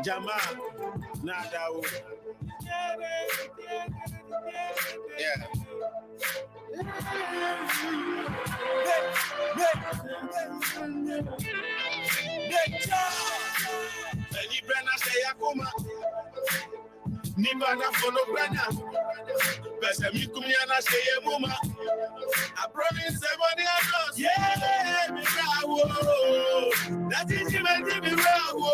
Jama, Nadao. Yeah. Any brand say Akuma. Niba na follow brana. Best me kumiana say Muma. I promise somebody else. Yeah, me rawo. That is me rawo.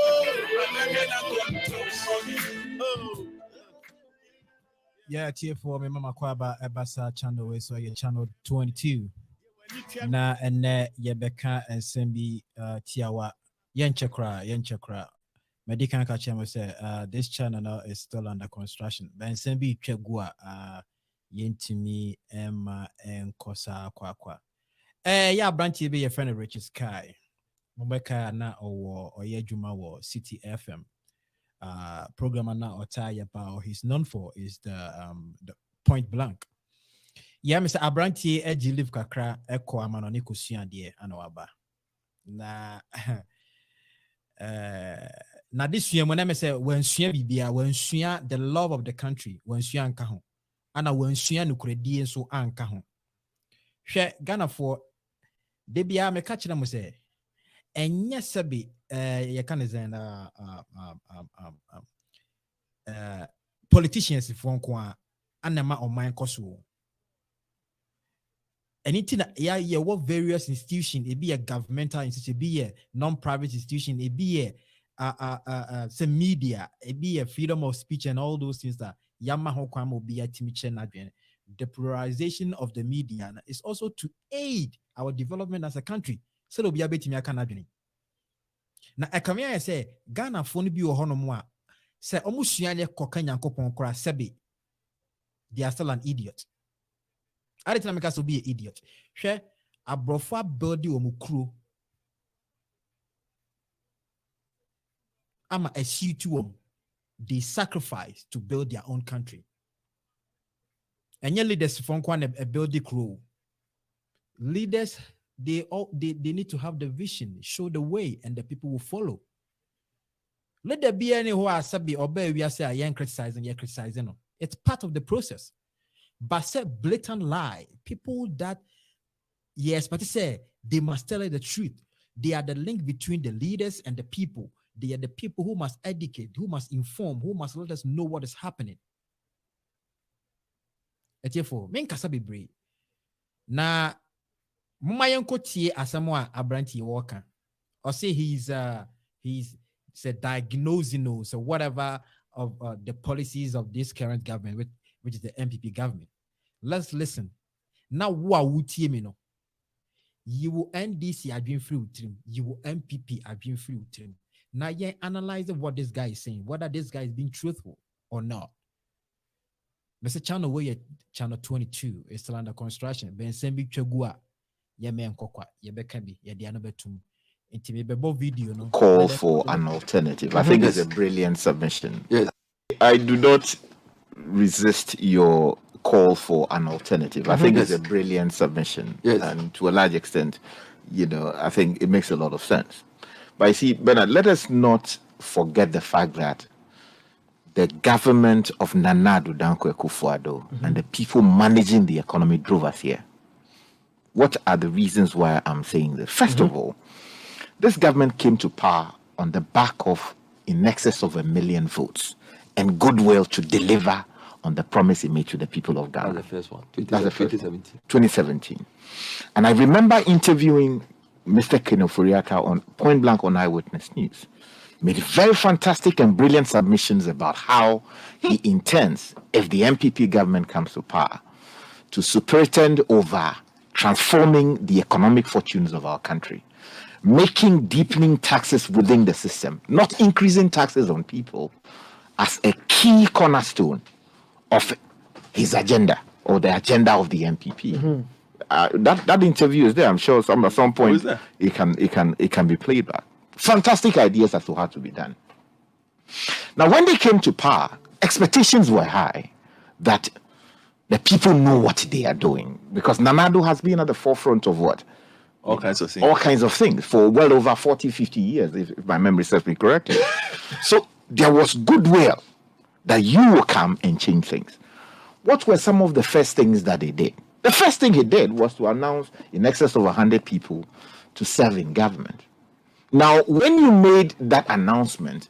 Yeah, TF4 me mama kwaba ebasa channel so your channel 22. Na ene yebeka ensembi tiawa yenchekra. Medican catch say this channel now is still under construction. Ben ensembi twegua yentimi emma enkosa kwakwa. Yeah, branch be your friend Diot Sky. Mobeka na owo oyejuma wo City FM. Programmer now about he's known for is the point blank. Yeah, Mr. Abranti Eji live kakra eko amanoni kusia die anawaba. Na na this year when I say when suya bibia when suya the love of the country when suya anka ho ana when suya nukredi so anka ho. Hwe Ghana for de bia me catch na mo say enye sabi you can say politicians for kwa anama on my koso anything yeah what various institutions it be a governmental institution it be a non-private institution it be a some media it be a freedom of speech and all those things that yama ho kwa mo be a timiche na the pluralization of the media is also to aid our development as a country so do be a betimi aka na dwene na ekamia say Ghana phone bi ohono mo a say omusua ne koka nyankopon kora sebe they are still an idiot. I didn't make us to be an idiot. Hwe abrofa building omukro ama a they sacrifice to build their own country. And your leaders from a building crew. Leaders they need to have the vision, show the way, and the people will follow. Let there be any who are sabi obey we are say I am criticizing, you're criticizing. It's part of the process. But say blatant lie, people that yes, but say they must tell you the truth. They are the link between the leaders and the people. They are the people who must educate, who must inform, who must let us know what is happening. Etiefo, men kasa bebre. Na Mumayenko tie asamwa abranti walker. Or say he's said diagnosing so whatever of the policies of this current government, which is the MPP government. Let's listen. Now what no? You will NDC have been free with him. You will MPP have been free with him. Now you're analyzing what this guy is saying, whether this guy is being truthful or not. Mr. Channel where channel 22 is still under construction. Ben Sembi Chegua. Call for an alternative. I think it's a brilliant submission. Yes. I do not resist your call for an alternative. I think it's a brilliant submission. Yes. And to a large extent, I think it makes a lot of sense. But you see, Bernard, let us not forget the fact that the government of Nana Addo Dankwa Akufo-Addo and the people managing the economy drove us here. What are the reasons why I'm saying this? First of all, this government came to power on the back of in excess of 1 million votes and goodwill to deliver on the promise it made to the people of Ghana. That's the first one. That's the first 2017. And I remember interviewing Mr. Kenoforiaka on Point Blank on Eyewitness News. Made very fantastic and brilliant submissions about how he intends, if the MPP government comes to power, to superintend over transforming the economic fortunes of our country, making deepening taxes within the system, not increasing taxes on people, as a key cornerstone of his agenda or the agenda of the MPP. That interview is there. I'm sure at some point it can be played back. Fantastic ideas as to how to be done. Now, when they came to power, expectations were high. that the people know what they are doing, because Nanado has been at the forefront of what? All kinds of things. All kinds of things for well over 40, 50 years, if my memory serves me correctly. So there was goodwill that you will come and change things. What were some of the first things that they did? The first thing he did was to announce in excess of 100 people to serve in government. Now, when you made that announcement,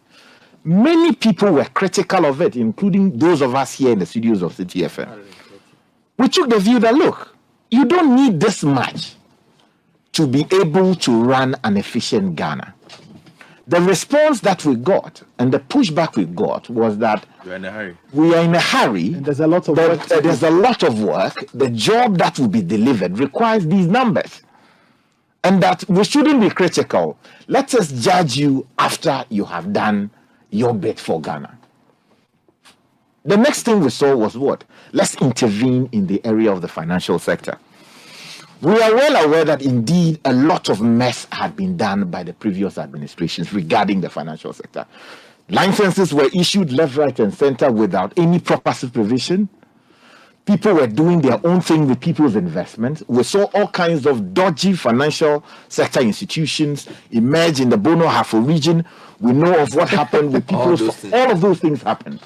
many people were critical of it, including those of us here in the studios of City FM. We took the view that, look, you don't need this much to be able to run an efficient Ghana. The response that we got and the pushback we got was that We're in a hurry. we are in a hurry. And there's a lot of work. There's a lot of work. The job that will be delivered requires these numbers. And that we shouldn't be critical. Let us judge you after you have done your bit for Ghana. The next thing we saw was what? Let's intervene in the area of the financial sector. We are well aware that indeed a lot of mess had been done by the previous administrations regarding the financial sector. Licenses were issued left, right, and center without any proper supervision. People were doing their own thing with people's investments. We saw all kinds of dodgy financial sector institutions emerge in the Bono-Hafo region. We know of what happened with people. All of those things happened.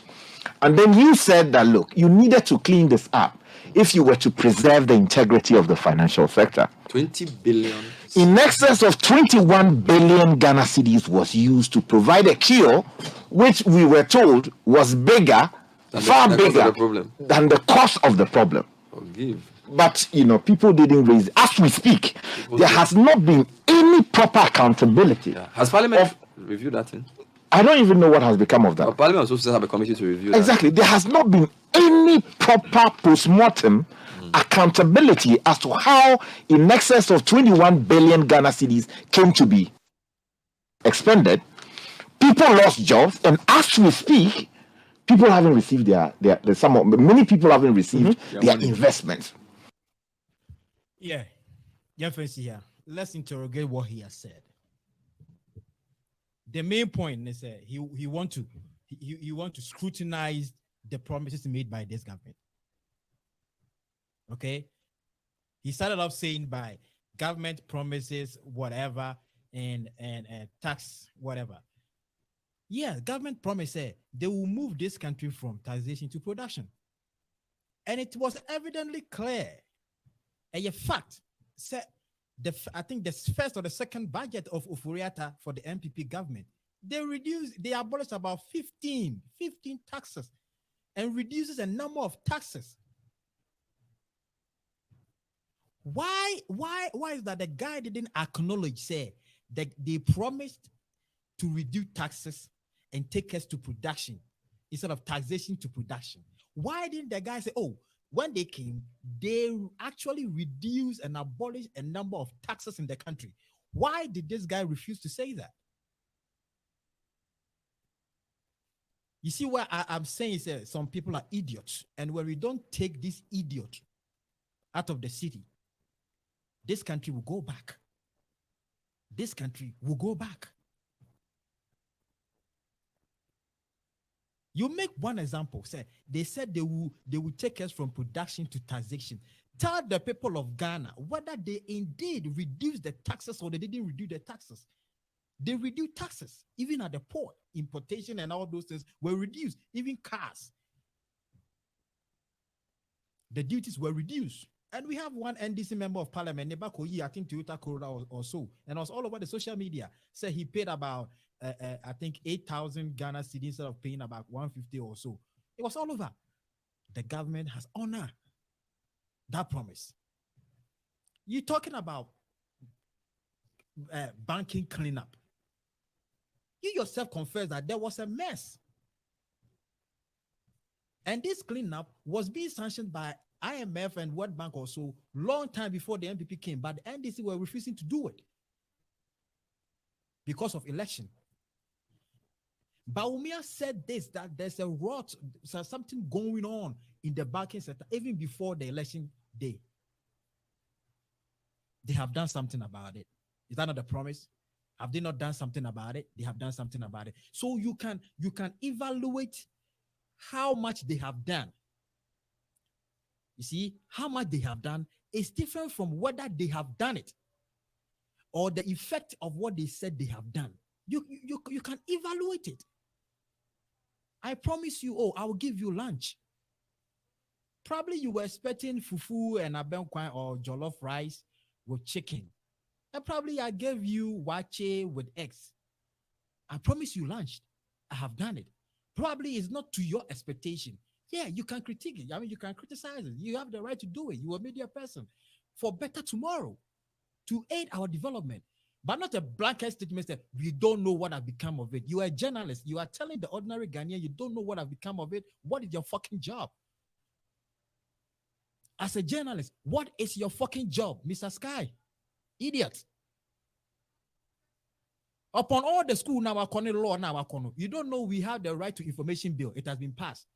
And then you said that, look, you needed to clean this up if you were to preserve the integrity of the financial sector. 20 billion. In excess of 21 billion Ghana cedis was used to provide a cure, which we were told was bigger, far bigger than the cost of the problem. Forgive. But, people didn't raise it. As we speak, there has not been any proper accountability. Yeah. Has Parliament reviewed that thing? I don't even know what has become of that. Parliament was supposed to have a committee to review Exactly. that. There has not been any proper post-mortem accountability as to how in excess of 21 billion Ghana cedis came to be expended. People lost jobs, and as we speak, people haven't received many people haven't received their investments. Yeah. Let's interrogate what he has said. The main point is that he want to scrutinize the promises made by this government. Okay, he started off saying by government promises whatever and tax whatever. Yeah, government promised they will move this country from taxation to production, and it was evidently clear. And a fact said. I think the first or the second budget of Ofuriata for the MPP government, they abolished about 15 taxes and reduces a number of taxes. Why is that the guy didn't acknowledge, that they promised to reduce taxes and take us to production instead of taxation to production? Why didn't the guy say, when they came, they actually reduced and abolished a number of taxes in the country? Why did this guy refuse to say that? You see what I'm saying is some people are idiots. And when we don't take this idiot out of the city, this country will go back. This country will go back. You make one example. They said they will take us from production to taxation. Tell the people of Ghana whether they indeed reduced the taxes or they didn't reduce the taxes. They reduced taxes, even at the port. Importation and all those things were reduced, even cars. The duties were reduced. And we have one NDC member of parliament, Nebakoyi, I think Toyota Corolla or so, and it was all over the social media, said he paid about I think 8,000 Ghana cedis instead of paying about 150 or so. It was all over. The government has honored that promise. You're talking about banking cleanup. You yourself confessed that there was a mess. And this cleanup was being sanctioned by IMF and World Bank also long time before the MPP came, but the NDC were refusing to do it because of election. Baumia said this, that there's something going on in the banking sector even before the election day. They have done something about it. Is that not the promise? Have they not done something about it? They have done something about it. So you can evaluate how much they have done You see, how much they have done is different from whether they have done it or the effect of what they said they have done. You can evaluate it. I promise you, I will give you lunch. Probably you were expecting fufu and abenkwan or jollof rice with chicken. And probably I gave you wache with eggs. I promise you lunch. I have done it. Probably it's not to your expectation. Yeah, you can critique it. I mean, you can criticize it. You have the right to do it. You are a media person for better tomorrow, to aid our development. But not a blanket statement that we don't know what has become of it. You are a journalist. You are telling the ordinary Ghanaian you don't know what has become of it. What is your fucking job? As a journalist, what is your fucking job, Mr. Sky? Idiot. Upon all the school now, law now, you don't know we have the right to information bill. It has been passed.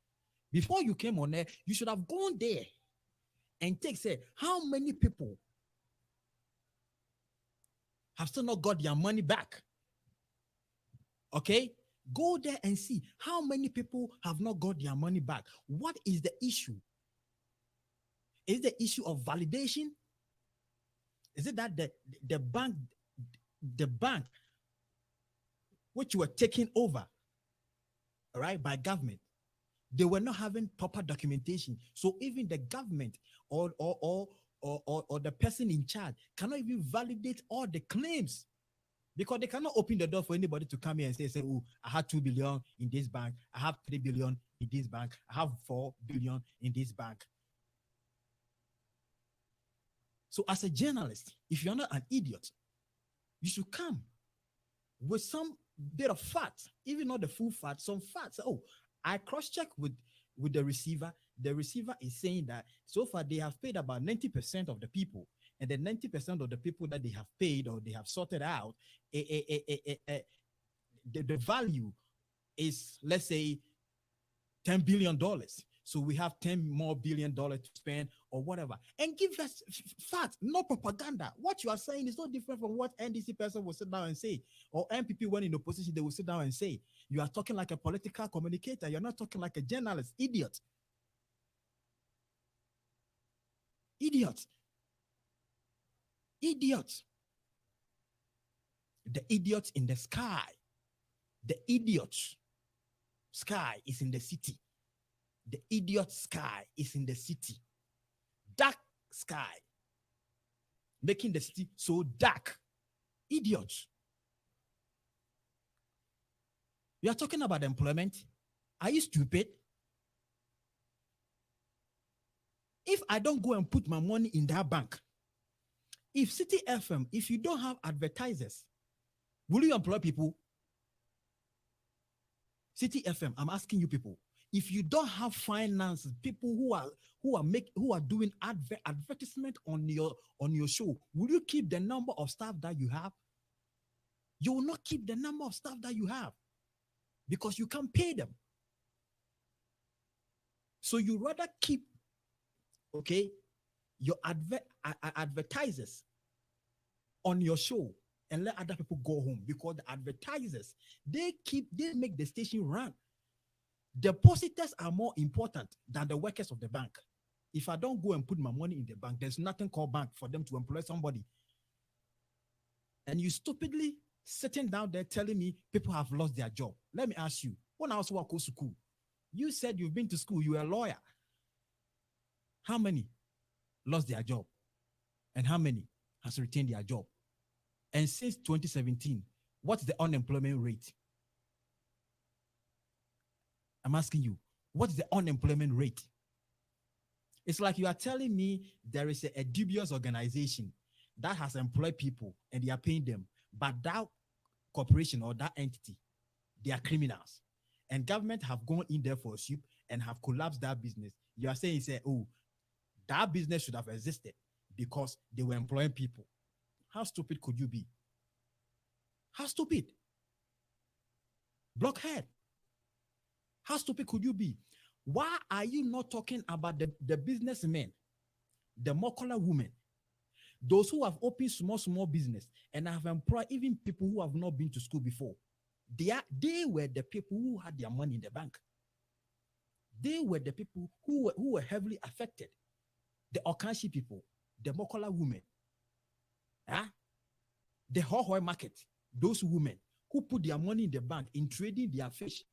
Before you came on there, you should have gone there and say, how many people have still not got their money back? Okay? Go there and see how many people have not got their money back. What is the issue? Is the issue of validation? Is it that the bank which were taken over, all right, by government, they were not having proper documentation. So even the government or the person in charge cannot even validate all the claims, because they cannot open the door for anybody to come here and say, oh, I had 2 billion in this bank, I have 3 billion in this bank, I have 4 billion in this bank. So as a journalist, if you're not an idiot, you should come with some bit of facts, even not the full facts, some facts. Oh, I cross-check with the receiver. The receiver is saying that so far they have paid about 90% of the people, and the 90% of the people that they have paid or they have sorted out, the value is, let's say, $10 billion. So we have $10 more billion to spend or whatever. And give us facts, no propaganda. What you are saying is no different from what NDC person will sit down and say, or MPP when in opposition, they will sit down and say. You are talking like a political communicator. You're not talking like a journalist. Idiot. Idiot. Idiot. The idiot in the sky. The idiot sky is in the city. The idiot sky is in the city. Dark sky. Making the city so dark. Idiots. You are talking about employment. Are you stupid? If I don't go and put my money in that bank, if City FM, if you don't have advertisers, will you employ people? City FM, I'm asking you people. If you don't have finance, people who are doing advertisement on your show, will you keep the number of staff that you have? You will not keep the number of staff that you have because you can't pay them. So you rather keep, okay, your advertisers on your show and let other people go home, because the advertisers, they make the station run. Depositors are more important than the workers of the bank. If I don't go and put my money in the bank, there's nothing called bank for them to employ somebody. And you stupidly sitting down there telling me people have lost their job. Let me ask you, when I was working to school, you said you've been to school, you were a lawyer. How many lost their job? And how many has retained their job? And since 2017, what's the unemployment rate? I'm asking you, what's the unemployment rate? It's like you are telling me there is a dubious organization that has employed people and they are paying them, but that corporation or that entity, they are criminals. And government have gone in there for a soup and have collapsed that business. You are saying, oh, that business should have existed because they were employing people. How stupid could you be? How stupid? Blockhead. How stupid could you be? Why are you not talking about the businessmen, the Mokola women, those who have opened small business and have employed even people who have not been to school before? They were the people who had their money in the bank. They were the people who were heavily affected. the Okanshi people, the Mokola women, the Hohoi market, those women who put their money in the bank in trading their fish,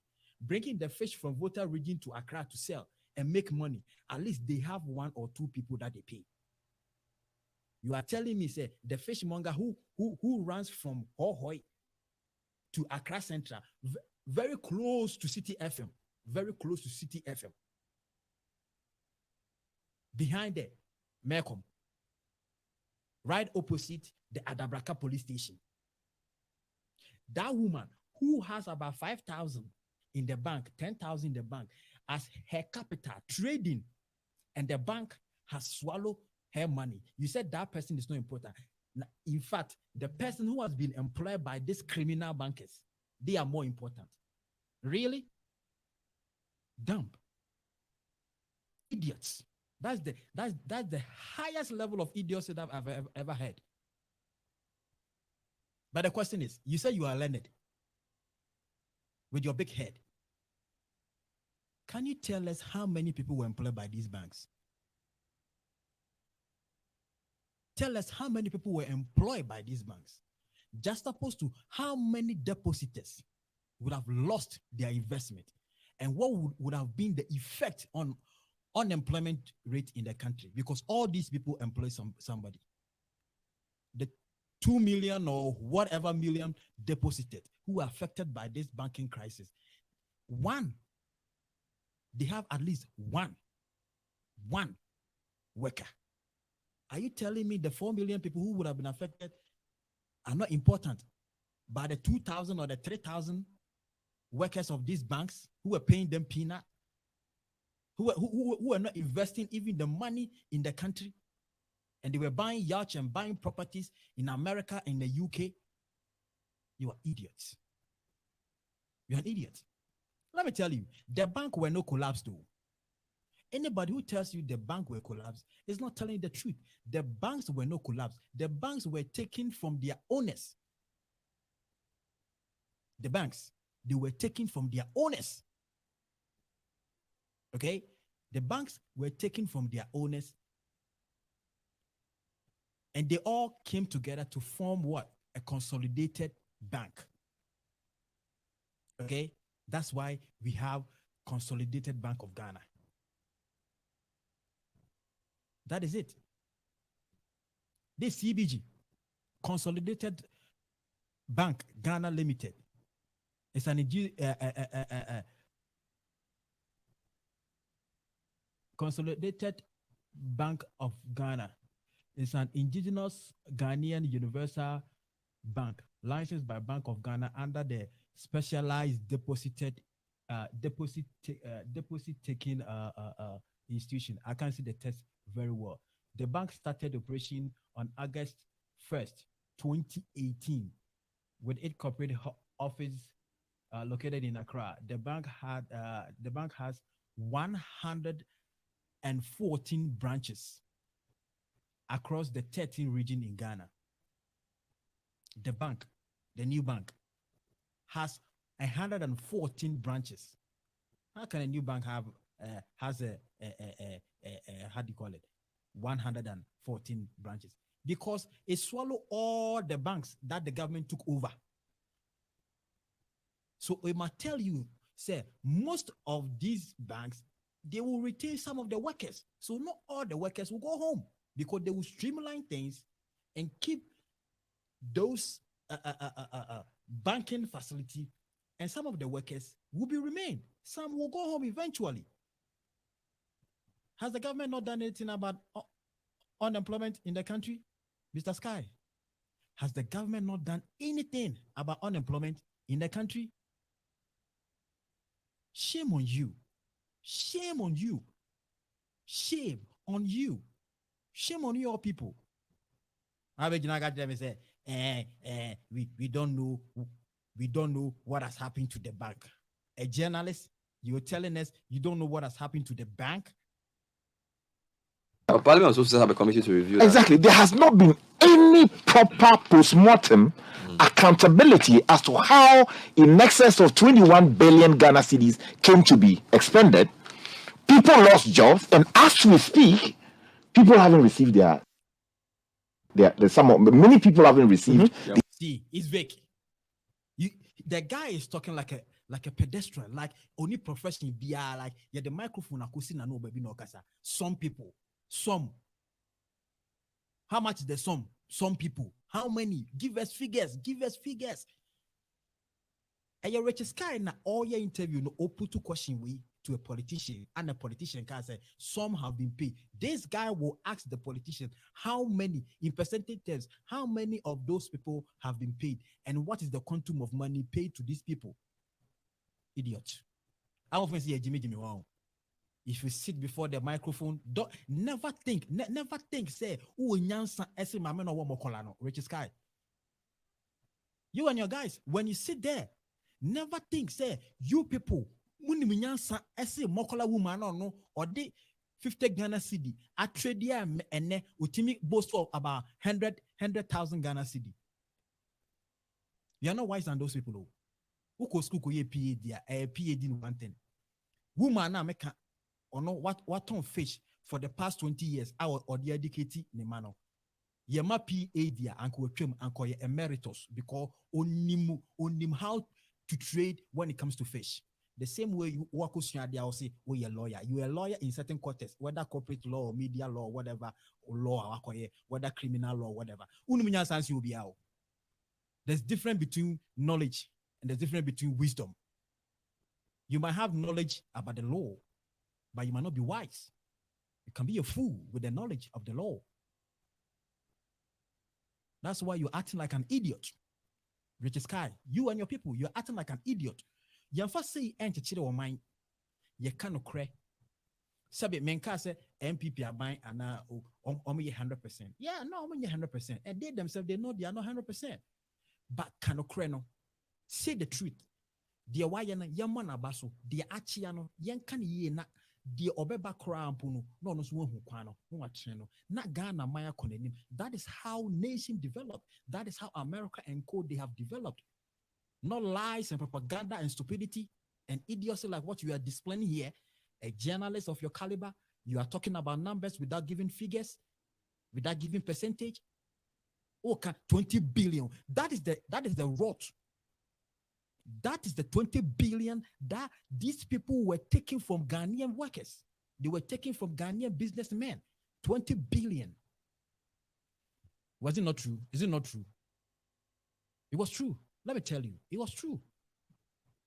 bringing the fish from Volta region to Accra to sell and make money. At least they have one or two people that they pay. You are telling me, say, the fishmonger who runs from Hohoi to Accra Central, very close to City FM, very close to City FM. Behind there, Mercom, right opposite the Adabraka police station. That woman who has about 5,000 in the bank, 10,000 in the bank, as her capital trading, and the bank has swallowed her money. You said that person is not important. In fact, the person who has been employed by these criminal bankers, they are more important. Really? Dumb. Idiots. That's the highest level of idiocy that I've ever heard. But the question is, you say you are learned with your big head. Can you tell us how many people were employed by these banks? Tell us how many people were employed by these banks. Just opposed to how many depositors would have lost their investment, and what would have been the effect on unemployment rate in the country, because all these people employ somebody. The 2 million or whatever million deposited who are affected by this banking crisis, they have at least one worker. Are you telling me the 4 million people who would have been affected are not important, but the 2,000 or the 3,000 workers of these banks who are paying them peanut, who are not investing even the money in the country, and they were buying yachts and buying properties in America and the UK? You are idiots. You're an idiot. Let me tell you, the bank were no collapse though. Anybody who tells you the bank will collapse is not telling the truth. The banks were no collapse. The banks were taken from their owners. The banks, they were taken from their owners. Okay? The banks were taken from their owners, and they all came together to form what? A consolidated bank. Okay? That's why we have Consolidated Bank of Ghana. That is it. This CBG, Consolidated Bank Ghana Limited, is an Consolidated Bank of Ghana. It's an indigenous Ghanaian universal bank licensed by Bank of Ghana under the specialized deposit taking institution. I can't see the text very well. The bank started operation on August 1st, 2018, with its corporate office located in Accra. The bank has 114 branches across the 13 regions in Ghana. The bank, the new bank, has 114 branches. How can a new bank have how do you call it, 114 branches? Because it swallowed all the banks that the government took over. So it might tell you, say, most of these banks, they will retain some of the workers. So not all the workers will go home, because they will streamline things and keep those banking facility, and some of the workers will be remain. Some will go home eventually. Has the government not done anything about unemployment in the country? Mr. Sky, has the government not done anything about unemployment in the country? Shame on you. Shame on you. Shame on you. Shame on your people. We don't know what has happened to the bank. A journalist, you're telling us you don't know what has happened to the bank? Parliament was supposed to have a committee to review that. Exactly. There has not been any proper post-mortem accountability as to how in excess of 21 billion Ghana cedis came to be expended. People lost jobs, and as we speak, People haven't received many people haven't received. See, it's vague. The guy is talking like a pedestrian, like only professional be like the microphone na no baby no kasa. Some people, some. How much is the sum? Some people. How many? Give us figures. And your Richard Sky na all your interview no open to question we to a politician, and a politician can say some have been paid. This guy will ask the politician how many, in percentage terms, how many of those people have been paid, and what is the quantum of money paid to these people. Idiot. I often say Jimmy wow. If you sit before the microphone, never think, say, oh, nyansa, ese mame no wo mokolano, Richard Sky. You and your guys, when you sit there, never think, say, you people, muni nyansa, ese mokola woman no, or de 50 Ghana cedi, a trade year ene, utimi boast of about 100,000 Ghana cedi. You are not wise than those people. Who go school ye PhD, a PhD in one thing. Woman na make or no what on fish for the past 20 years our or the educated ne mano ye ma PhD anko twem anko ye emeritus because onim how to trade when it comes to fish. The same way you work there, I'll say, oh, you're a lawyer. You're a lawyer in certain quarters, whether corporate law or media law, whatever, or law, whether criminal law, whatever. You'll be out. There's difference between knowledge and there's difference between wisdom. You might have knowledge about the law, but you might not be wise. You can be a fool with the knowledge of the law. That's why you're acting like an idiot. Richard Sky, you and your people, you're acting like an idiot. You first say, "Enter chile or mine." You can't cry. Sabi menka say MPP are buying and now 100%. Yeah, no, 100%. And they themselves they know they are not 100%. But cannot cry no. Say the truth. Deɛ wayɛ no yɛmmɔ n'aba so deɛ akyea no yɛnka ne yie na deɛ ɔbɛba koraa mpo no na ɔno nso wahu kwan no na wakyerɛ no na Ghana man akɔ n'anim. That is how nation developed. That is how America and co they have developed. Not lies and propaganda and stupidity and idiocy like what you are displaying here. A journalist of your caliber, you are talking about numbers without giving figures, without giving percentage. Okay, 20 billion. That is the rot. That is the 20 billion that these people were taking from Ghanaian workers. They were taking from Ghanaian businessmen. 20 billion. Was it not true? Is it not true? It was true. Let me tell you, it was true.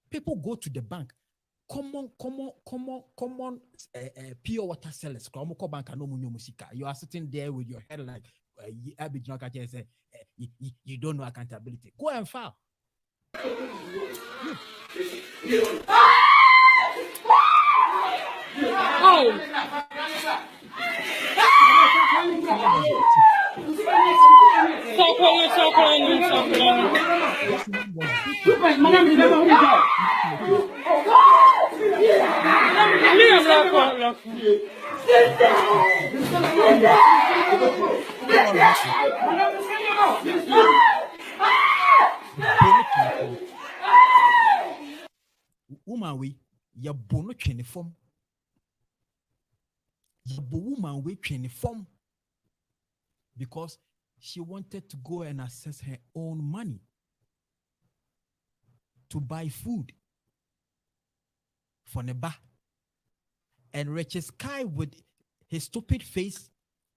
People go to the bank. Common pure water sellers. You are sitting there with your head like you don't know accountability. Go and file. Woman we ya bono twene form. Ya bo woman we twene form because she wanted to go and access her own money to buy food for Neba. And Richard Sky with his stupid face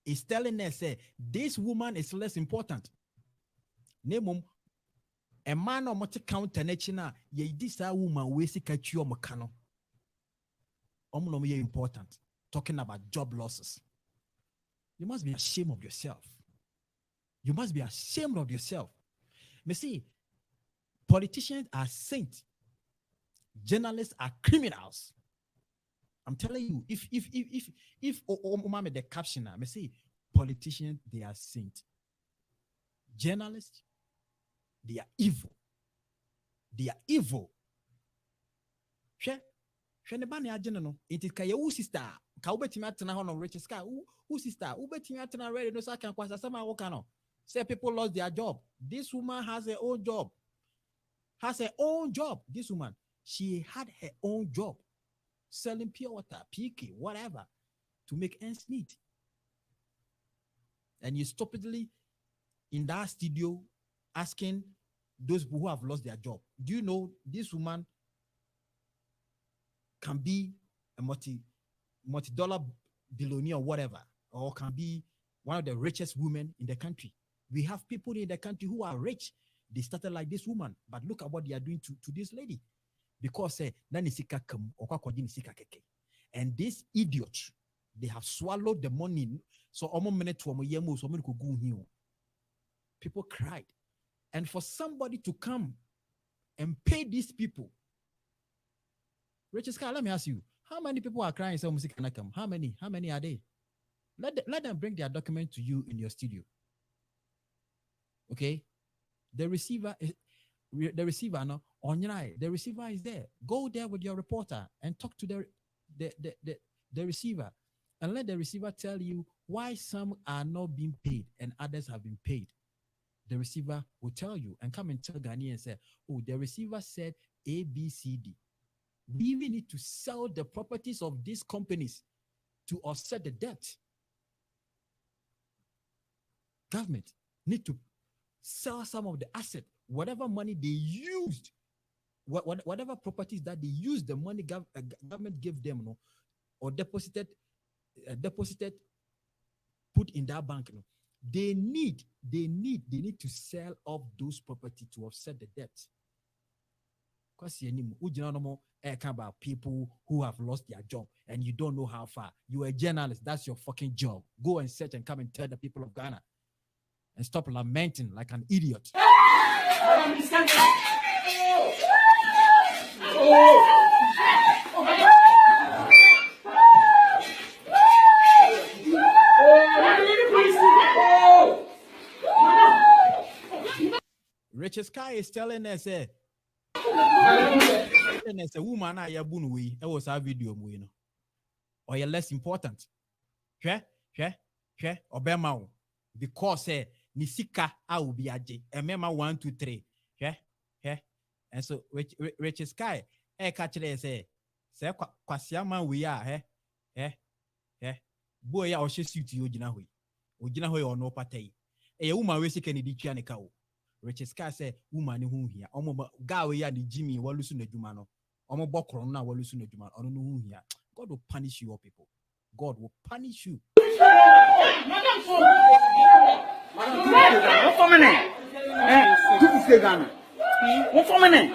is telling her, say, this woman is less important. Name a man or much counter nature, ye this woman we see catch you mecano. Important. Talking about job losses. You must be ashamed of yourself. You must be ashamed of yourself. Me see, politicians are saints. Journalists are criminals. I'm telling you, if the caption, me say, politicians, they are saints. Journalists, they are evil. They are evil. It is kaya u sister. Ka ubeti matena hono Richard Sky. U sister. Ubeti matena ready no saka kwasa sama wakano. Say people lost their job. This woman has her own job. This woman, she had her own job, selling pure water, PK, whatever, to make ends meet. and you stupidly in that studio asking those people who have lost their job, do you know this woman can be a multi-dollar billionaire or whatever, or can be one of the richest women in the country? We have people in the country who are rich. They started like this woman, but look at what they are doing to this lady. Because and this idiot, they have swallowed the money. So people cried. And for somebody to come and pay these people, Richard Sky, let me ask you, how many people are crying? How many are they? Let them bring their document to you in your studio. Okay? The receiver no, the receiver is there. Go there with your reporter and talk to the receiver, and let the receiver tell you why some are not being paid and others have been paid. The receiver will tell you, and come and tell Ghani and say, oh, the receiver said A, B, C, D. We even need to sell the properties of these companies to offset the debt. Government need to sell some of the asset, whatever money they used, whatever properties that they used, the money government gave them, no, or deposited, put in that bank, no. They need to sell off those property to offset the debt. Because about people who have lost their job and you don't know how far. You are a journalist, that's your fucking job. Go and search and come and tell the people of Ghana. And stop lamenting like an idiot. Richard Sky is telling us, a woman I was our video, or you're less important. Obama, because Nisika will be aje. Remember 1, 2, 3. And so Richard Sky, catch it say kwasiama we are boy ya oshe suit you ojina hoy or no patay. A woman we see Kennedy Chianica. Richard Sky say woman who here. Omo gawe ya the Jimmy walusu na jumano. Omo bokro na walusu na jumano. Ono no who here. God will punish you all people. God will punish you. What for minute? What for minute?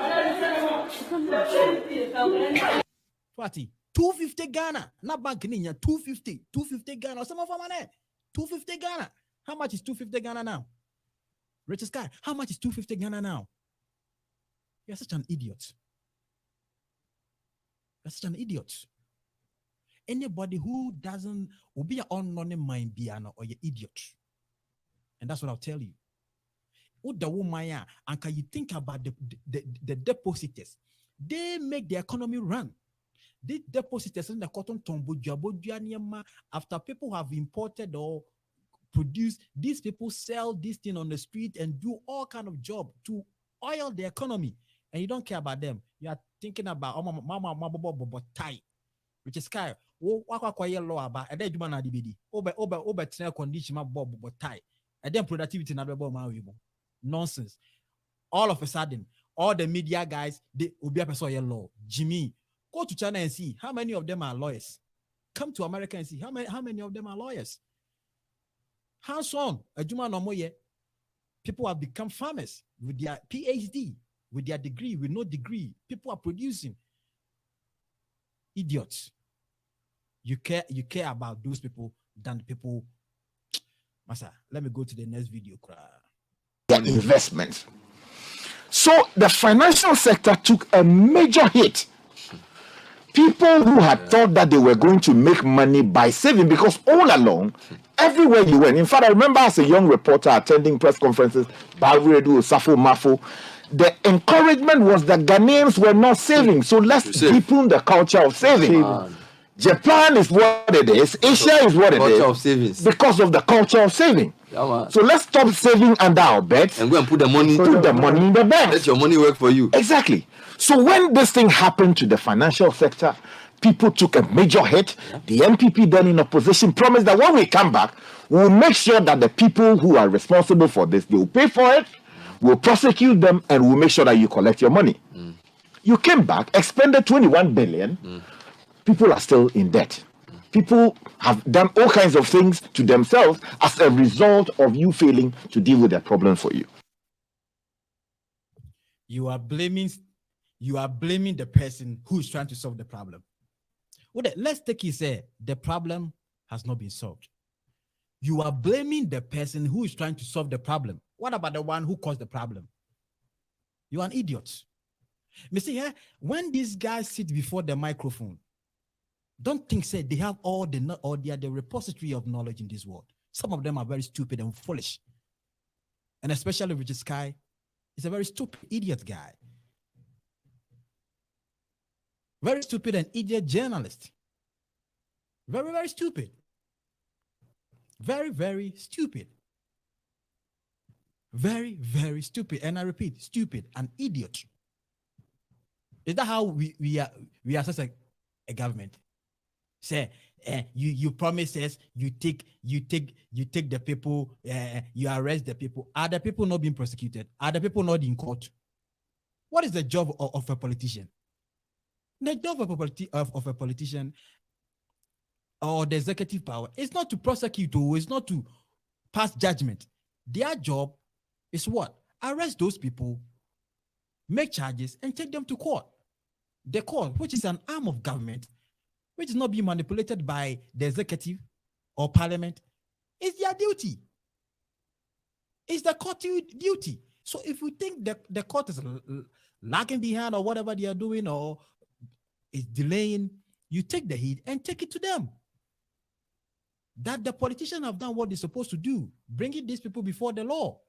250 Ghana. Not bank ninya 250 Ghana. Some of our money. 250 Ghana. How much is 250 Ghana now? Richard Sky, how much is 250 Ghana now? You're such an idiot. You're such an idiot. Anybody who doesn't will be an unknown mind piano or you're idiot. And that's what I'll tell you. And can you think about the depositors? They make the economy run. The depositors in the cotton tombo after people have imported or produced, these people sell this thing on the street and do all kind of job to oil the economy. And you don't care about them. You are thinking about mama tie. Which is Sky. Law about a dead man at the BD. Over condition tie. And then productivity nonsense. All of a sudden, all the media guys, they will be a law. Jimmy, go to China and see how many of them are lawyers. Come to America and see how many of them are lawyers. Hands on, people have become farmers with their PhD, with their degree, with no degree. People are producing. Idiots. You care about those people than the people. Masa, let me go to the next video. Investments. So the financial sector took a major hit. People who had thought that they were going to make money by saving, because all along, everywhere you went, in fact, I remember as a young reporter attending press conferences, Balredu, Safo, Mafo, the encouragement was that Ghanaians were not saving. So let's deepen the culture of saving. Japan is what it is. Asia is what it is. Because of the culture of saving. So let's stop saving under our beds and go and put the money in the bank. Let your money work for you. Exactly. So when this thing happened to the financial sector, People took a major hit. The NPP then in opposition promised that when we come back, we'll make sure that the people who are responsible for this, they will pay for it, we'll prosecute them, and we'll make sure that you collect your money. You came back, expended 21 billion. People are still in debt. People have done all kinds of things to themselves as a result of you failing to deal with their problem for you. You are blaming the person who is trying to solve the problem. Well, let's take it say the problem has not been solved. You are blaming the person who is trying to solve the problem. What about the one who caused the problem? You are an idiot. Me see, when these guys sit before the microphone, don't think say they have all the or they are the repository of knowledge in this world. Some of them are very stupid and foolish. And especially Diot Sky is a very stupid idiot guy. Very stupid and idiot journalist. Very, very stupid. Very, very stupid. Very, very stupid. And I repeat, stupid, an idiot. Is that how we are such a government? Say, you promise us, you take the people, you arrest the people. Are the people not being prosecuted? Are the people not in court? What is the job of a politician? The job of a politician or the executive power is not to prosecute or it's not to pass judgment. Their job is what? Arrest those people, make charges, and take them to court. The court, which is an arm of government, which is not being manipulated by the executive or parliament, is their duty. It's the court duty. So if we think that the court is lagging behind or whatever they are doing or is delaying, you take the heat and take it to them. That the politicians have done what they're supposed to do, bringing these people before the law.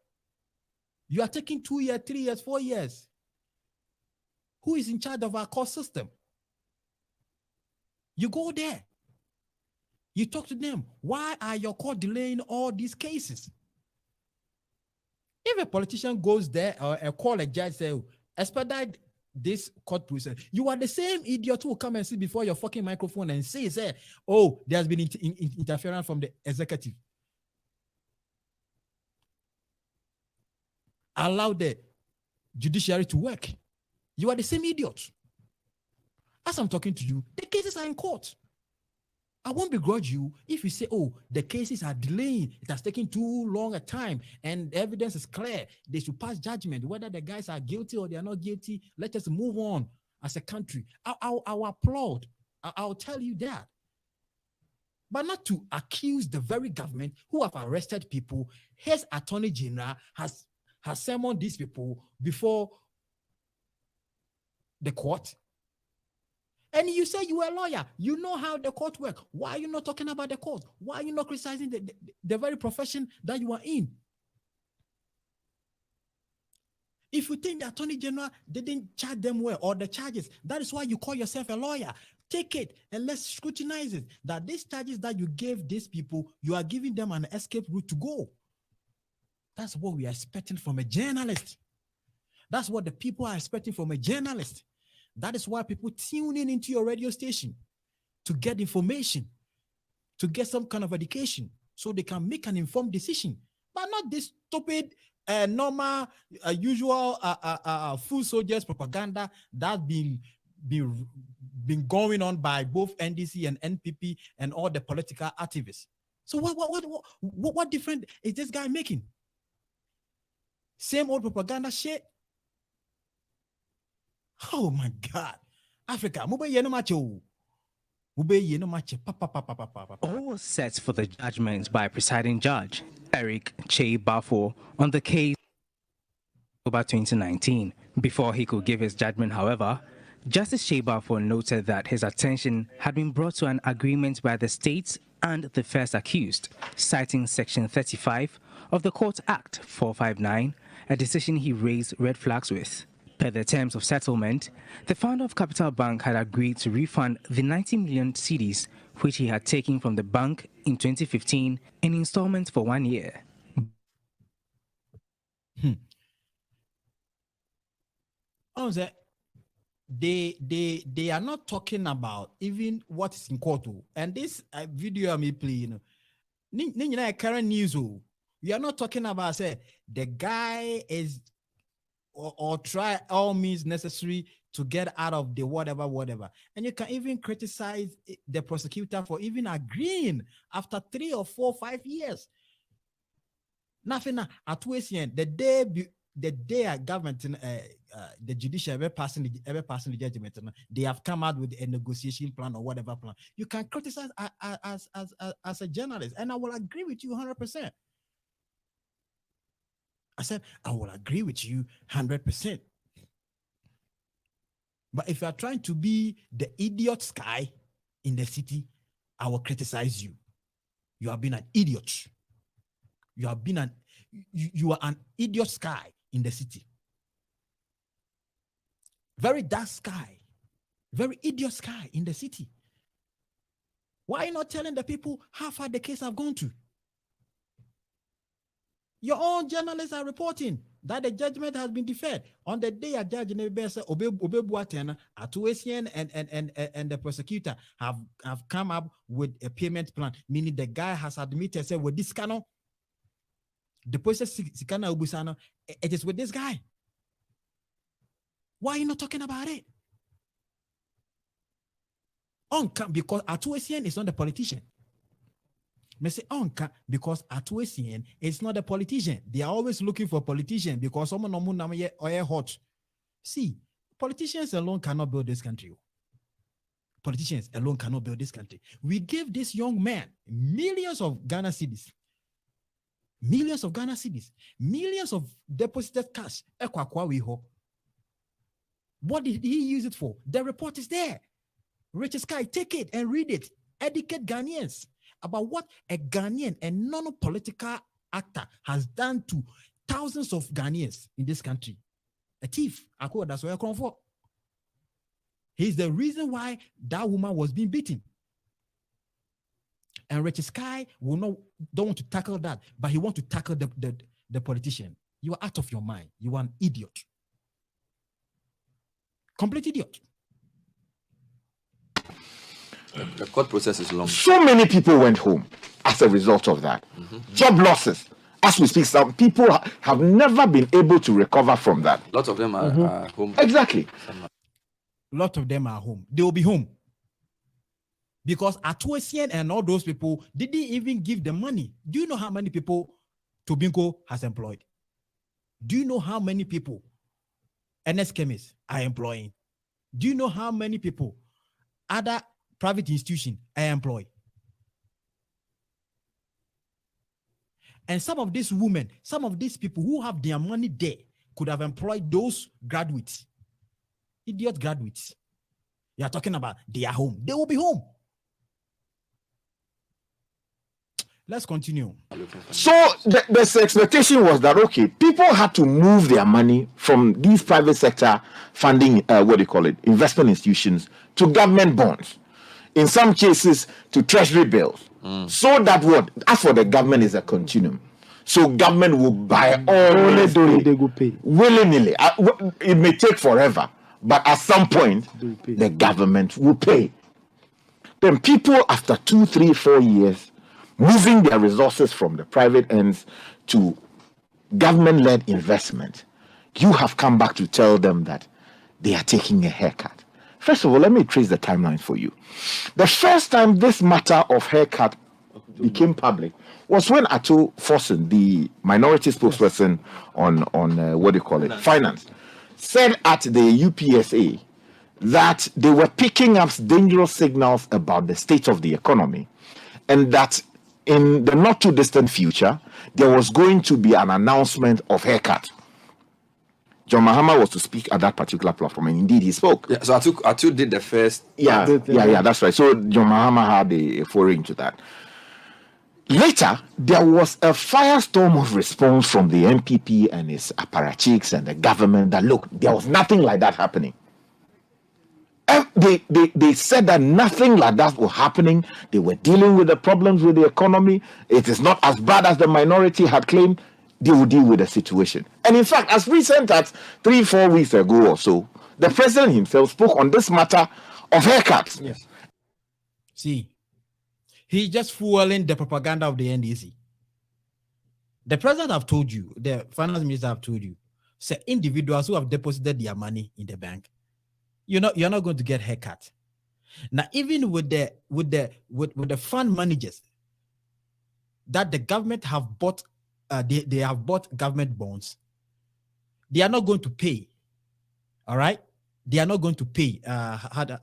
You are taking 2 years, 3 years, 4 years. Who is in charge of our court system? You go there. You talk to them. Why are your court delaying all these cases? If a politician goes there or call a judge, say, expedite this court process, you are the same idiot who will come and sit before your fucking microphone and say, oh, there's been interference from the executive. Allow the judiciary to work. You are the same idiot. As I'm talking to you, the cases are in court. I won't begrudge you if you say, oh, the cases are delaying. It has taken too long a time and the evidence is clear. They should pass judgment. Whether the guys are guilty or they are not guilty, let us move on as a country. I'll applaud. I'll tell you that. But not to accuse the very government who have arrested people. His attorney general has summoned these people before the court. And you say you are a lawyer. You know how the court works. Why are you not talking about the court? Why are you not criticizing the very profession that you are in? If you think the attorney general didn't charge them well or the charges, that is why you call yourself a lawyer. Take it and let's scrutinize it. That these charges that you gave these people, you are giving them an escape route to go. That's what we are expecting from a journalist. That's what the people are expecting from a journalist. That is why people tune in into your radio station to get information, to get some kind of education, so they can make an informed decision. But not this stupid, normal, usual food soldiers propaganda that's been going on by both NDC and NPP and all the political activists. So what difference is this guy making? Same old propaganda shit. Oh my God. Africa. All set for the judgment by presiding judge Eric Che Bafo on the case October 2019. Before he could give his judgment, however, Justice Che Bafo noted that his attention had been brought to an agreement by the states and the first accused, citing Section 35 of the Court Act 459, a decision he raised red flags with. Per the terms of settlement, the founder of Capital Bank had agreed to refund the 90 million cedis which he had taken from the bank in 2015 in installments for 1 year. Oh, that they are not talking about even what is in court. And this video I may play, current news. We are not talking about say the guy is or try all means necessary to get out of the whatever. And you can even criticize the prosecutor for even agreeing after 3 or 4 or 5 years. Nothing at the day a government, the judicial ever passing the judgment, they have come out with a negotiation plan or whatever plan. You can criticize as a journalist, and I will agree with you 100%. I said, I will agree with you 100%. But if you are trying to be the idiot sky in the city, I will criticize you. You have been an idiot. You are an idiot sky in the city. Very dark sky. Very idiot sky in the city. Why are you not telling the people how far the case have gone to? Your own journalists are reporting that the judgment has been deferred. On the day a judge in Obebuaten, Atuesian and the prosecutor have come up with a payment plan, meaning the guy has admitted, say, with this canon, the process Sikana Ubusano, it is with this guy. Why are you not talking about it? Because Atuesian is not the politician. Me say because Atuesian is not a politician. They are always looking for politician because someone or hot. See, politicians alone cannot build this country. Politicians alone cannot build this country. We gave this young man millions of Ghana cedis. Millions of Ghana cedis. Millions of deposited cash. What did he use it for? The report is there. Rich Sky, take it and read it. Educate Ghanaians about what a Ghanaian, a non-political actor, has done to thousands of Ghanaians in this country. A thief. That's where I come from. He's the reason why that woman was being beaten. And Rich Sky don't want to tackle that, but he wants to tackle the politician. You are out of your mind. You are an idiot. Complete idiot. The court process is long. So many people went home as a result of that. Job losses. As we speak, some people have never been able to recover from that. Lots of them are home. Exactly. Lots of them are home. They will be home. Because Atuesian and all those people didn't even give the money. Do you know how many people Tobinco has employed? Do you know how many people NS chemists are employing? Do you know how many people other private institutions are employed? And some of these women, some of these people who have their money there could have employed those graduates, idiot graduates. You are talking about they are home. They will be home. Let's continue. So the expectation was that, okay, people had to move their money from these private sector funding, investment institutions to government bonds. In some cases, to treasury bills. So that as for the government is a continuum. So government will buy all they go pay willy-nilly. It may take forever, but at some point, the government will pay. Then people, after 2, 3, 4 years, moving their resources from the private ends to government-led investment, you have come back to tell them that they are taking a haircut. First of all, let me trace the timeline for you. The first time this matter of haircut became public was when Ato Forsen, the minority spokesperson on finance, said at the UPSA that they were picking up dangerous signals about the state of the economy, and that in the not too distant future, there was going to be an announcement of haircut. John Mahama was to speak at that particular platform, and indeed he spoke. Yeah, so Atu did the first. Yeah, that's right. So John Mahama had a foray into that. Later, there was a firestorm of response from the MPP and its apparatchiks and the government that, look, there was nothing like that happening. They said that nothing like that was happening. They were dealing with the problems with the economy. It is not as bad as the minority had claimed. They will deal with the situation. And in fact, as recent as 3-4 weeks ago or so, The president himself spoke on this matter of haircuts. Yes. See, he's just fueling the propaganda of the NDC. The president have told you, the finance minister have told you, say individuals who have deposited their money in the bank, you're not going to get haircut. Now, even with the fund managers that the government have bought, they have bought government bonds, they are not going to pay. All right, they are not going to pay. How do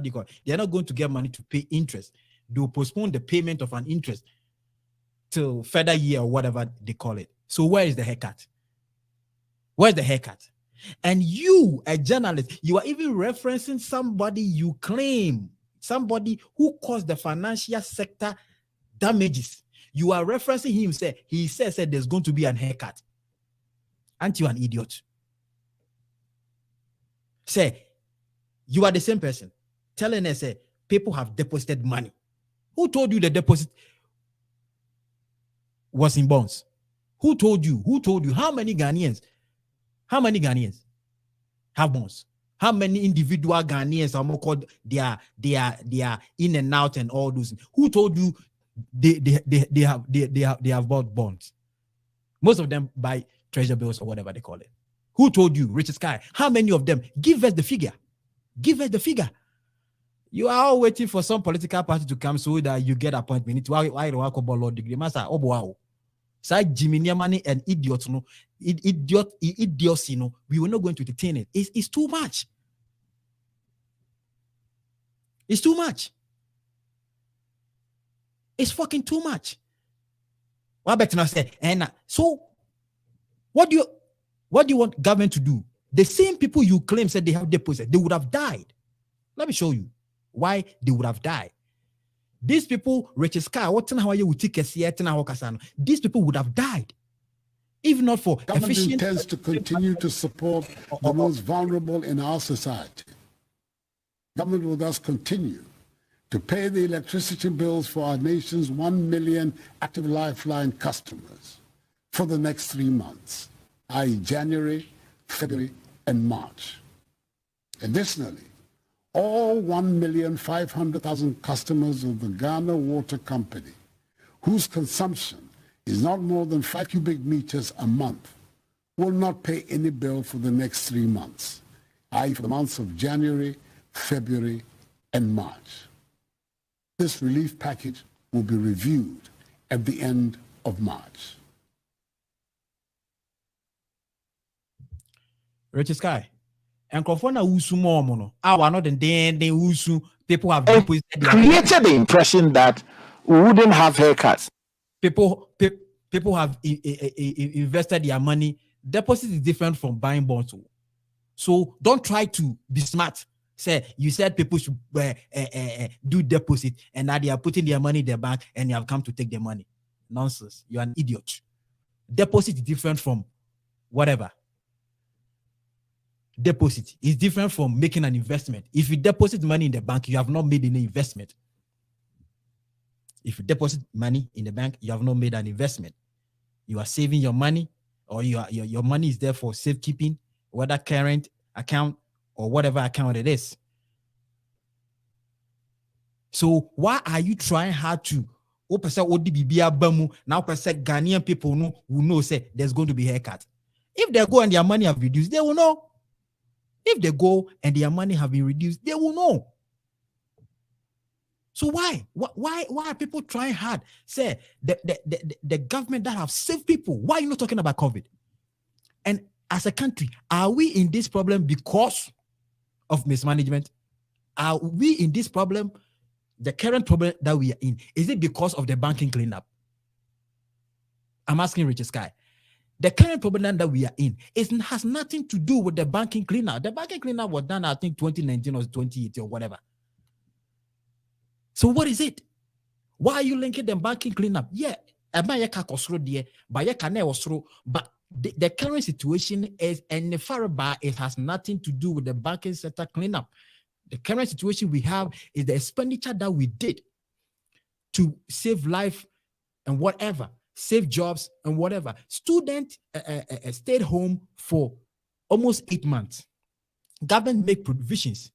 you call it? They are not going to get money to pay interest. They will postpone the payment of an interest till further year or whatever they call it. So where is the haircut? Where's the haircut? And you, a journalist, you are even referencing somebody you claim, somebody who caused the financial sector damages. You are referencing him, he says there's going to be an haircut. Aren't you an idiot? Say, you are the same person telling us people have deposited money. Who told you the deposit was in bonds? Who told you? Who told you? How many Ghanaians have bonds? How many individual Ghanaians are more called they are in and out and all those? Who told you they have bought bonds? Most of them buy treasure bills or whatever they call it. Who told you? Richard Sky. How many of them? Give us the figure. Give us the figure. You are all waiting for some political party to come so that you get appointment. Why law degree? Master, oh wow. Say Jimmy money and idiots, no, idiocy, no. We were not going to detain it. It's too much. It's too much. It's fucking too much. What better not say? And so, what do you want government to do? The same people you claim said they have deposit, they would have died. Let me show you why they would have died. These people, Richard Sky, these people would have died if not for government intends to continue to support the most vulnerable in our society. Government will thus continue to pay the electricity bills for our nation's 1 million active lifeline customers for the next 3 months, i.e. January, February, and March. Additionally, all 1,500,000 customers of the Ghana Water Company, whose consumption is not more than 5 cubic meters a month, will not pay any bill for the next 3 months, i.e. for the months of January, February, and March. This relief package will be reviewed at the end of March. Richard Sky. And Crofona Usu Momono. Our not then Usu. People have created the impression that we wouldn't have haircuts. People have invested their money. Deposit is different from buying bonds. So don't try to be smart. Say you said people should do deposit, and now they are putting their money in their bank, and you have come to take their money. Nonsense. You are an idiot. Deposit is different from whatever. Deposit is different from making an investment. If you deposit money in the bank, you have not made any investment. If you deposit money in the bank, you have not made an investment. You are saving your money, or your money is there for safekeeping, whether current account or whatever account it is. So why are you trying hard to now Ghanaian people will know say there's going to be haircut? If they go and their money have reduced, they will know. If they go and their money have been reduced, they will know. So why are people trying hard? Say the government that have saved people. Why are you not talking about COVID? And as a country, are we in this problem because of mismanagement? Are we in this problem, the current problem that we are in? Is it because of the banking cleanup? I'm asking Richard Sky. The current problem that we are in has nothing to do with the banking cleanup. The banking cleanup was done, I think, 2019 or 2018 or whatever. So what is it? Why are you linking the banking cleanup? Yeah, but the current situation is, and it has nothing to do with the banking sector cleanup. The current situation we have is the expenditure that we did to save life and whatever, save jobs and whatever. Students stayed home for almost 8 months. Government make provisions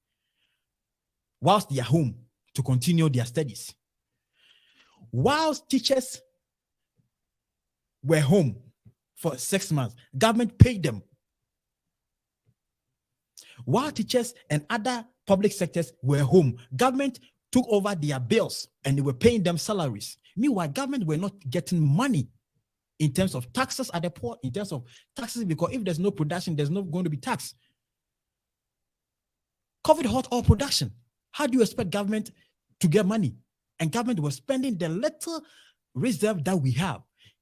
whilst they are home to continue their studies. Whilst teachers were home for 6 months, government paid them. While teachers and other public sectors were home, government took over their bills and they were paying them salaries. Meanwhile, government were not getting money in terms of taxes at the port, in terms of taxes, because if there's no production, there's not going to be tax. COVID hurt all production. How do you expect government to get money? And government was spending the little reserve that we have.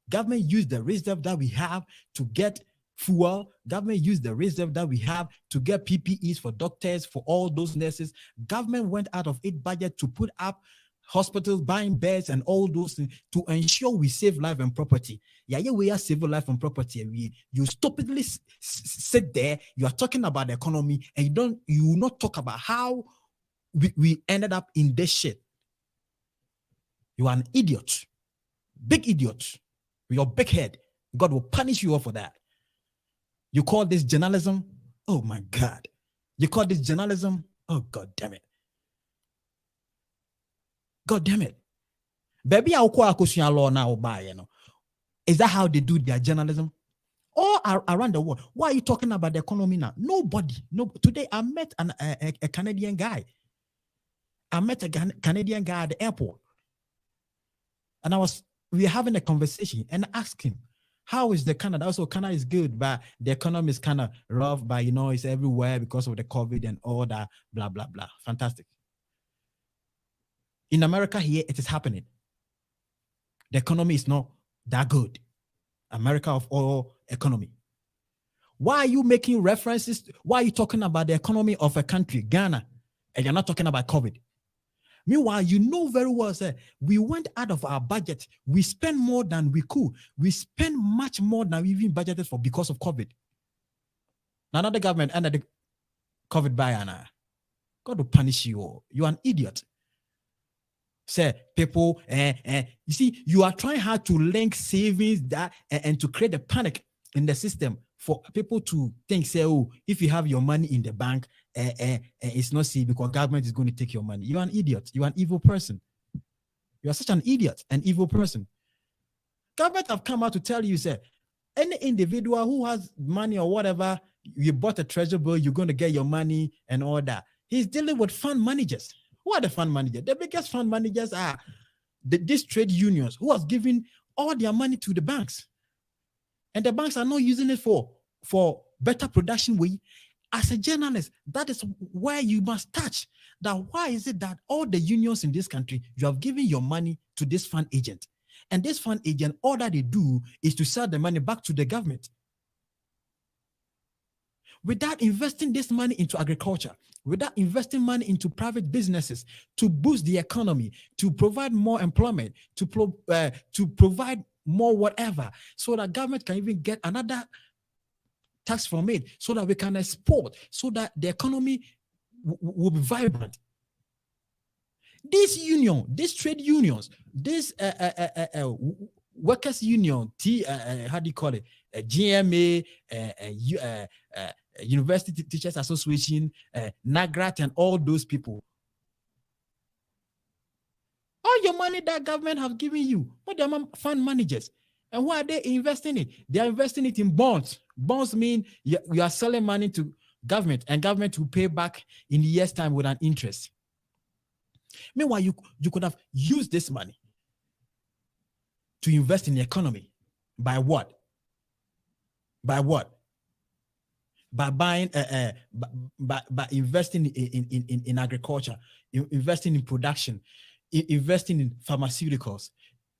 Government used the reserve that we have to get fuel. Government used the reserve that we have to get PPEs for doctors, for all those nurses. Government went out of its budget to put up hospitals, buying beds and all those things to ensure we save life and property. Yeah, we are saving life and property. You stupidly sit there, you are talking about the economy, and you will not talk about how we ended up in this shit. You are an idiot. Big idiot. With your big head. God will punish you all for that. You call this journalism? Oh my God. You call this journalism? Oh God damn it. God damn it. Baby, I'll call a law now by, you know. Is that how they do their journalism? All around the world. Why are you talking about the economy now? Nobody. No. Today I met a Canadian guy. I met a Canadian guy at the airport. And we were having a conversation and I asked him, how is the Canada? Also, Canada is good, but the economy is kind of rough, but it's everywhere because of the COVID and all that, blah, blah, blah. Fantastic. In America here, it is happening. The economy is not that good. America of all economy. Why are you making references? Why are you talking about the economy of a country, Ghana, and you're not talking about COVID? Meanwhile, you know very well, sir, we went out of our budget. We spent more than we could. We spent much more than we even budgeted for because of COVID. Now, another government under the COVID ban, God will punish you all. You're an idiot. Say, people, you see, you are trying hard to link savings and to create a panic in the system for people to think, say, oh, if you have your money in the bank, it's not safe because government is going to take your money. You're an idiot. You're an evil person. You are such an idiot, an evil person. Government have come out to tell you, say, any individual who has money or whatever, you bought a treasure bill, you're going to get your money and all that. He's dealing with fund managers. Who are the fund managers? The biggest fund managers are these trade unions who are giving all their money to the banks. And the banks are not using it for better production way. As a journalist, that is where you must touch. That why is it that all the unions in this country, you have given your money to this fund agent. And this fund agent, all that they do is to sell the money back to the government. Without investing this money into agriculture, without investing money into private businesses to boost the economy, to provide more employment, to provide more whatever, so that government can even get another tax from it, so that we can export, so that the economy will be vibrant. This union, these trade unions, this workers union, how do you call it? GMA, University Teachers Association, NAGRAT, and all those people. All your money that government have given you, what they are fund managers. And why are they investing it? They are investing it in bonds. Bonds mean you are selling money to government, and government will pay back in a year's time with an interest. Meanwhile, you could have used this money to invest in the economy. By what? By what? By buying, by investing in agriculture, investing in production, investing in pharmaceuticals,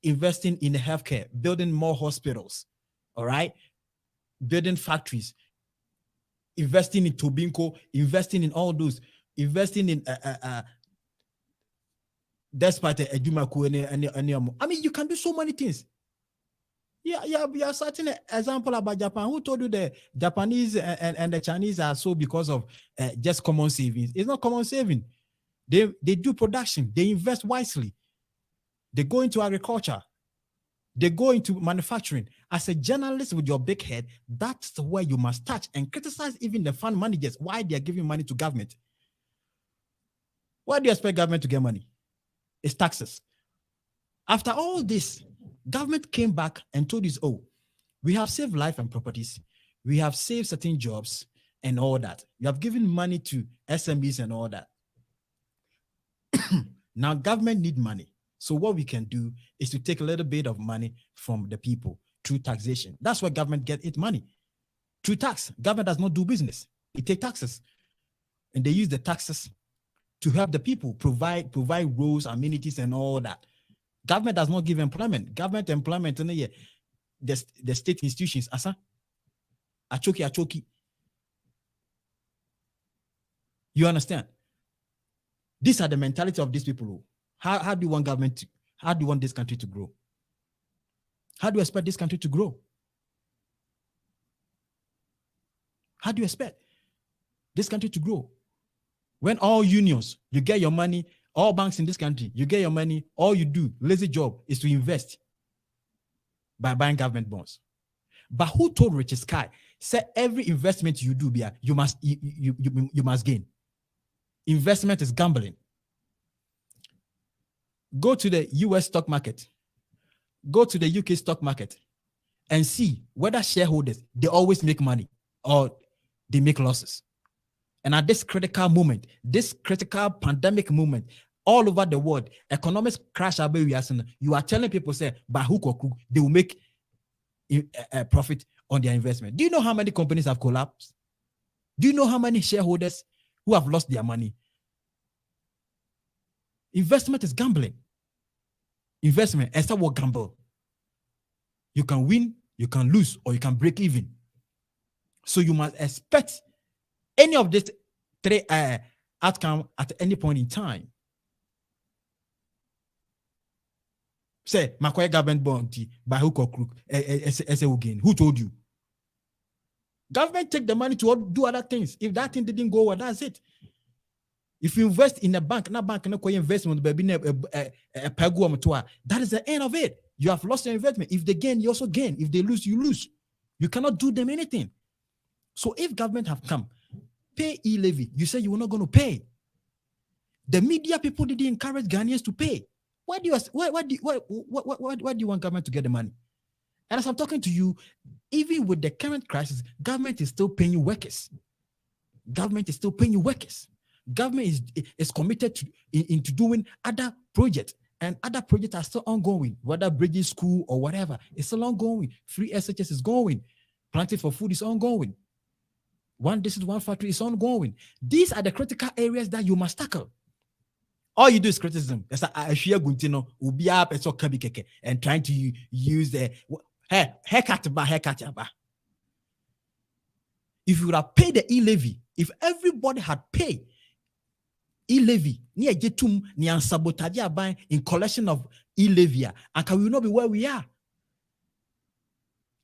investing in healthcare, building more hospitals, all right? Building factories, investing in tobacco, investing in all those, investing in despite I mean, you can do so many things. Yeah, we are citing an example about Japan. Who told you the Japanese and the Chinese are so because of just common savings? It's not common saving. They do production. They invest wisely. They go into agriculture. They go into manufacturing. As a journalist with your big head, that's where you must touch and criticize even the fund managers, why they are giving money to government. Why do you expect government to get money? It's taxes. After all this, government came back and told us, oh, we have saved life and properties. We have saved certain jobs and all that. You have given money to SMEs and all that. Now government need money. So what we can do is to take a little bit of money from the people through taxation. That's where government gets its money. Through tax. Government does not do business. It takes taxes. And they use the taxes to help the people, provide roads, amenities, and all that. Government does not give employment. Government employment in the state institutions, achoki. You understand? These are the mentality of these people. How do you want government to, how do you want this country to grow? How do you expect this country to grow? How do you expect this country to grow? When all unions, you get your money, all banks in this country, you get your money, all you do, lazy job, is to invest by buying government bonds. But who told Richard Sky, said every investment you do, you must gain. Investment is gambling. Go to the US stock market, go to the UK stock market, and see whether shareholders, they always make money or they make losses. And at this critical moment, this critical pandemic moment, all over the world, economics crash. You are telling people, say, by hook or crook, they will make a profit on their investment. Do you know how many companies have collapsed? Do you know how many shareholders who have lost their money? Investment is gambling. Investment is a gamble. You can win, you can lose, or you can break even. So you must expect any of these three outcomes at any point in time. Say, Makoy government bond by hook or crook, who told you? Government take the money to do other things. If that thing didn't go well, that's it. If you invest in a bank, that is the end of it. You have lost your investment. If they gain, you also gain. If they lose, you lose. You cannot do them anything. So if government have come, pay e-levy, you say you were not going to pay. The media people didn't encourage Ghanaians to pay. Why do you want government to get the money? And as I'm talking to you, even with the current crisis, government is still paying you workers. Government is still paying you workers. Government is committed into doing other projects, and other projects are still ongoing, whether bridges, school, or whatever. It's still ongoing. Free SHS is going. Planting for food is ongoing. One district, one factory is ongoing. These are the critical areas that you must tackle. All you do is criticism. That's and trying to use the haircut. If you would have paid the e-levy, if everybody had paid e-levy, in collection of e-levy, and we will not be where we are.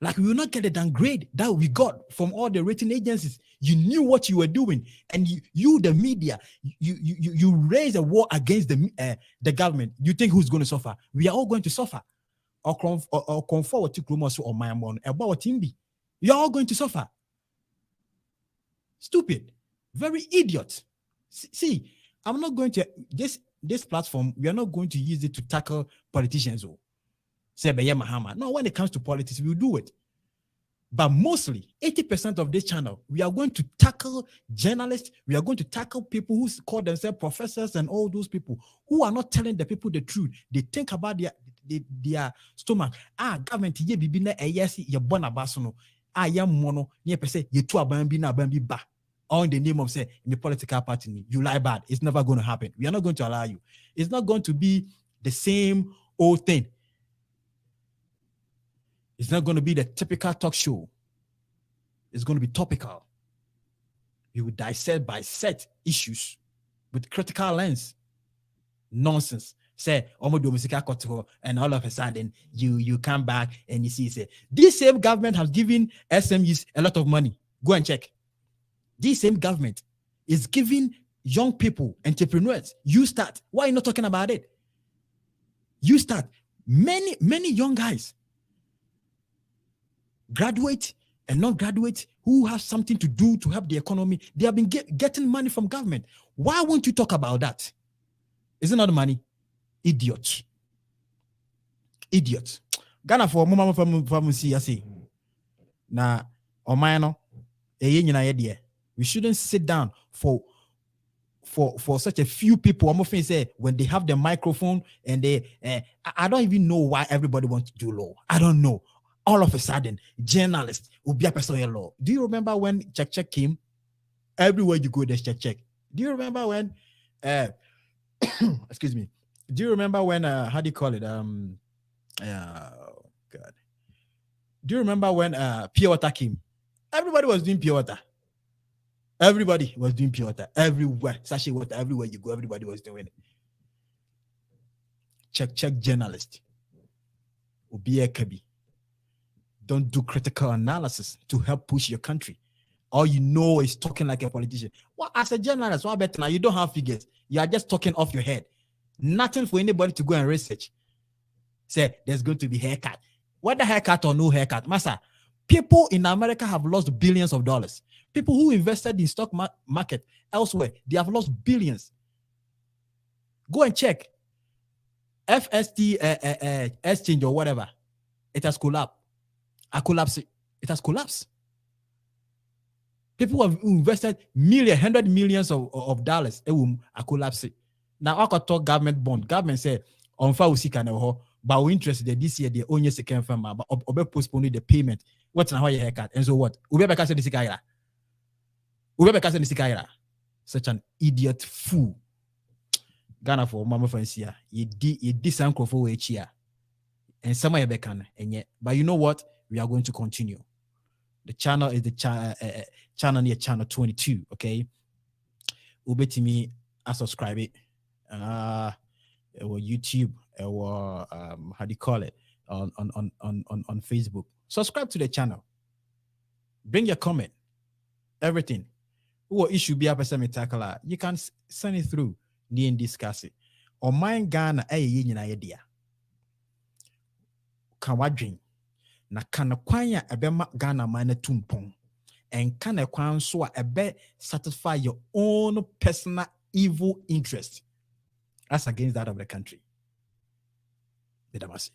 Like we will not get the downgrade that we got from all the rating agencies. You knew what you were doing, and you the media, you raise a war against the government. You think who's going to suffer? We are all going to suffer. Or come forward to Krumosu or Mayamon about Timbi. You are all going to suffer. Stupid, very idiot. See, I'm not going to this platform. We are not going to use it to tackle politicians. Say Mahama. No, when it comes to politics, we'll do it. But mostly, 80% of this channel, we are going to tackle journalists. We are going to tackle people who call themselves professors and all those people who are not telling the people the truth. They think about their stomach. Government ye bibina eyesi ye bona basono. Ye mono ye pese ye tu abambi na abambi ba. All in the name of say in the political party, you lie bad. It's never going to happen. We are not going to allow you. It's not going to be the same old thing. It's not going to be the typical talk show. It's going to be topical. You will dissect by set issues with critical lens. Nonsense. Say, and all of a sudden you come back and you see, say, this same government has given SMEs a lot of money. Go and check. This same government is giving young people, entrepreneurs. You start. Why are you not talking about it? You start. Many young guys graduate and non-graduate who have something to do to help the economy. They have been getting money from government. Why won't you talk about that? Is it not money? Idiots. Ghana for mama from see. Na omayano we shouldn't sit down for such a few people. I'm often say when they have the microphone and they I don't even know why everybody wants to do law. I don't know. All of a sudden, journalists will be a person in law. Do you remember when check came? Everywhere you go, there's check. Do you remember when excuse me? Do you remember when how do you call it? God. Do you remember when pure water came? Everybody was doing pure water. Everybody was doing pure water everywhere. Sachet water everywhere you go, everybody was doing it. Check journalist. Obiye Kabi. Don't do critical analysis to help push your country. All you know is talking like a politician. Well, as a journalist, what better now? You don't have figures. You are just talking off your head. Nothing for anybody to go and research. Say there's going to be haircut. Whether haircut or no haircut, Master, people in America have lost billions of dollars. People who invested in stock market elsewhere, they have lost billions. Go and check. FST exchange or whatever, it has collapsed. It has collapsed. People have invested hundred millions of dollars. It will collapse. Now I could talk government bond. Government said on file but we interested this year the only second firm but postponing the payment. What's now your haircut? And so what? Such an idiot fool. Ghana for mama friends here. You did uncle for here. And some of you and yet, but you know what? We are going to continue. The channel is the channel near channel 22. Okay. Ubeti me I subscribe it. Or YouTube or how do you call it on Facebook. Subscribe to the channel. Bring your comment. Everything. What issue be up as you can send it through and discuss it. Or mine Ghana idea. Can what dream? Na kana kwanya ebema Ghana mana tumpong. And kana kwan so ebe satisfy your own personal evil interest. That's against that of the country. Bedamasi.